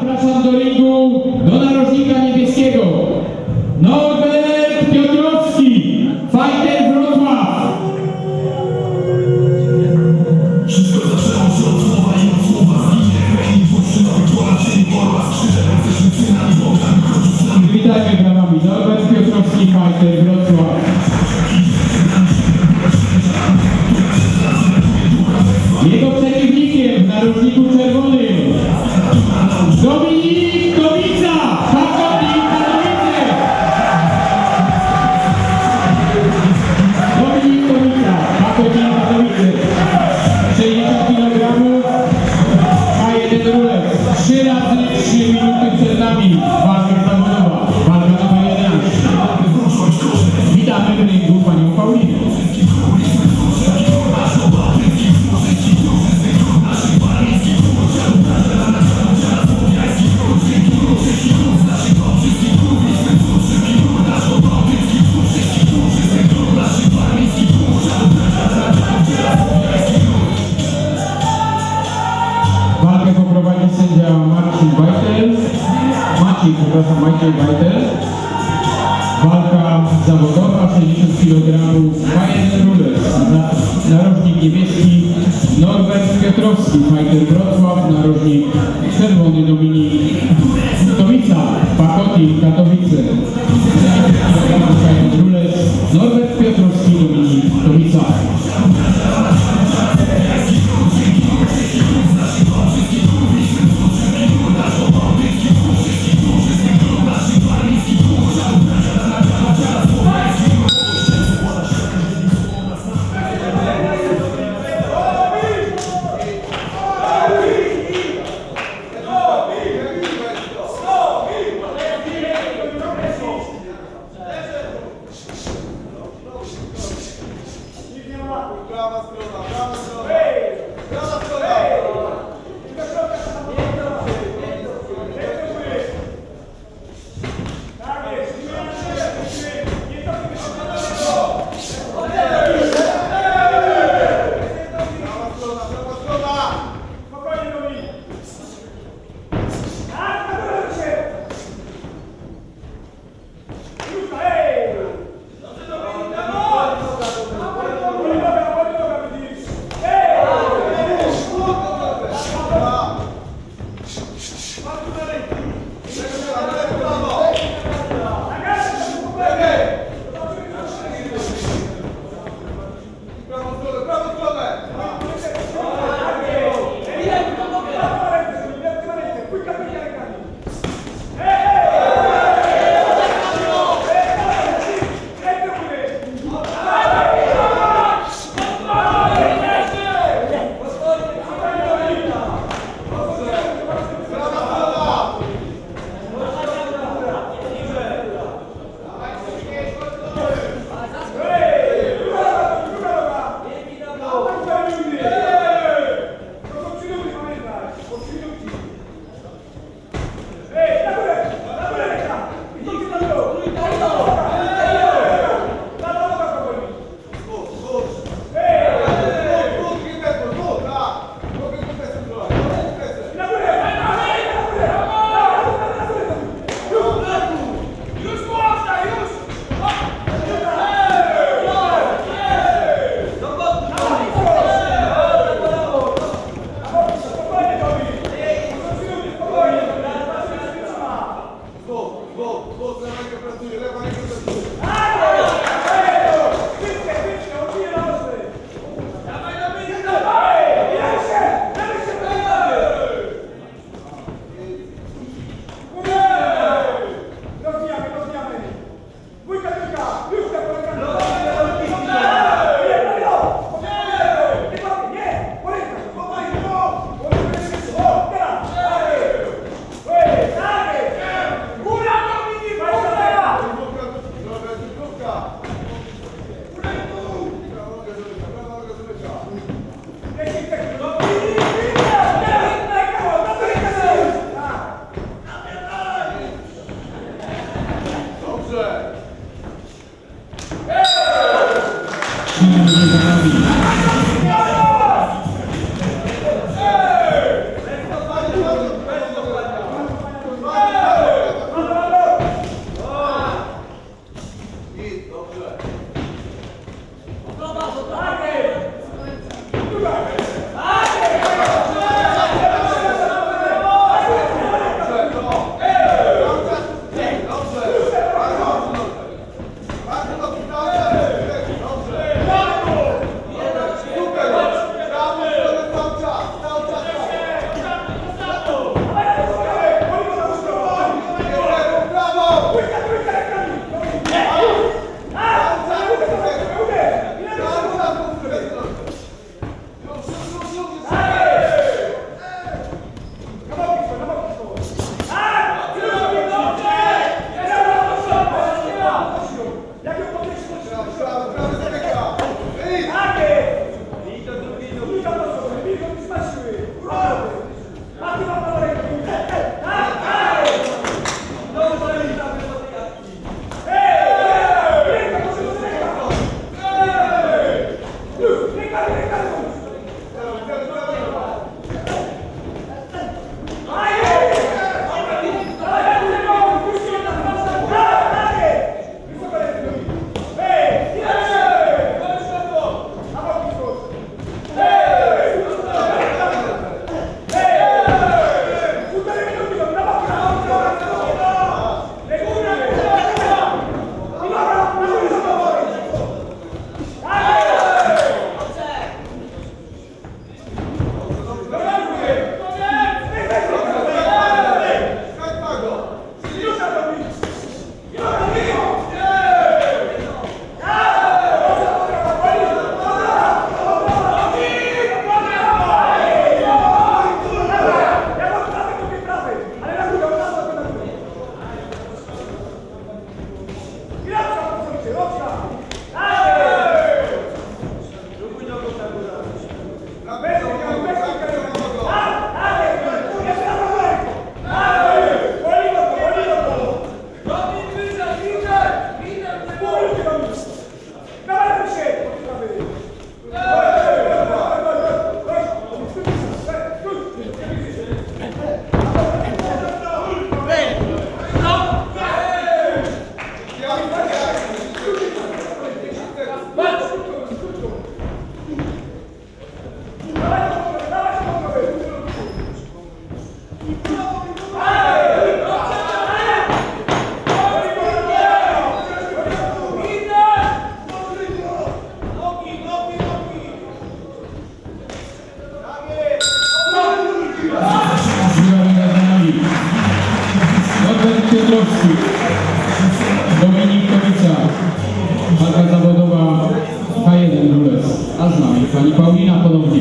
Zapraszam do ringu do narożnika niebieskiego Norbert Piotrowski, fighter Wrocław. Wszystko zaczęło się od słowa i od słowa zginie hej, poczynowy człowiek, czyli borła z krzyżem, jesteśmy synami Bogdan, kroczysz z nami. Witajmy brawami, Norbert Piotrowski, fighter Wrocław. Jego przeciwnikiem w narożniku czerwonym Dominik Tomica, Pakotin Katowice. Dominik Tomica, Pakotin Katowice. 60 kg, K1 rulet. 3 razy 3 minuty przed nami. Walka zawodowa, walka numer 11. Witamy w ringu panią Paulinę. Walkę poprowadzi sędzia Maciej Bajtel. Walka zawodowa, 60 kg, K1 rulet. Narożnik niebieski Norbert Piotrowski, fighter Wrocław, narożnik czerwony Dominik Tomica, Pakotin Katowice. K1 rulet, Norbert Piotrowski, Dominik Tomica. Brawa strona, brawa strona! Brawa strona! Piotrowski, Dominik Kowica, walka zawodowa K1 Rules, a z nami pani Paulina ponownie.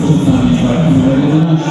Przed nami walka numer 11.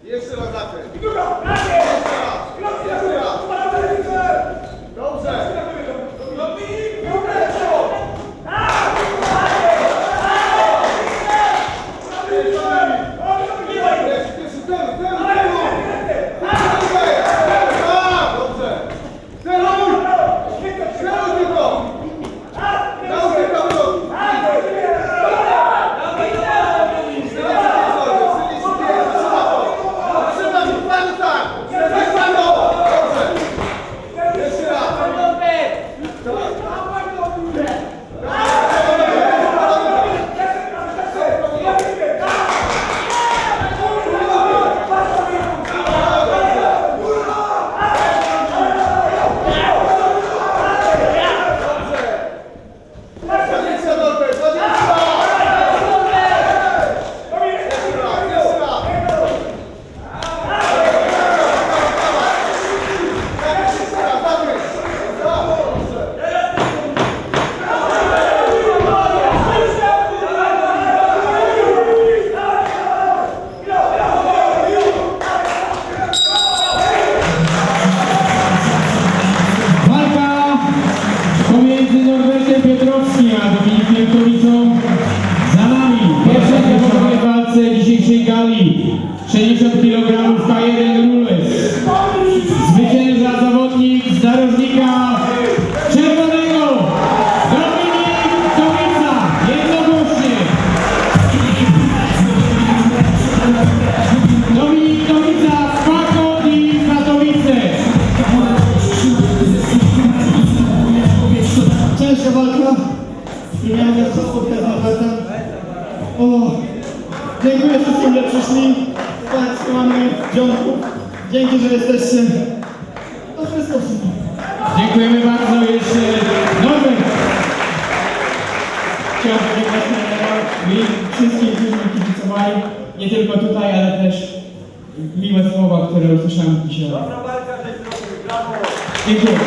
Jeszcze raz zakręt. Dobrze. Norbertem Piotrowskim a Dominikiem Kowicą za nami. Pierwsza zawodowej walce dzisiejszej gali 60 kg K1 Rules. Zwycięża zawodnik z narożnika czerwonego Dominik Kowica. Jednogłośnie. Dominik Kowica, Pakot i Katowice. Ciężka walka i miałem jeszcze spotkać z Norbertem. Dziękuję wszystkim, że przyszli. Tak, mamy dzionków. Dzięki, że jesteście. To wszystko w sumie. Dziękujemy bardzo. Jeszcze Norbert. Chciałem podziękować trenerowi, wszystkim, którzy mi kibicowali. Nie tylko tutaj, ale też miłe słowa, które usłyszałem dzisiaj. Dobra walka, że zrobił. Brawo. Dziękuję.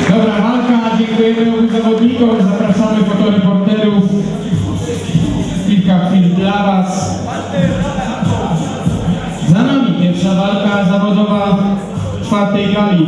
Dobra walka, dziękujemy obu zawodnikom, zapraszamy fotoreporterów. Kilka chwil dla Was. Za nami pierwsza walka zawodowa czwartej gali.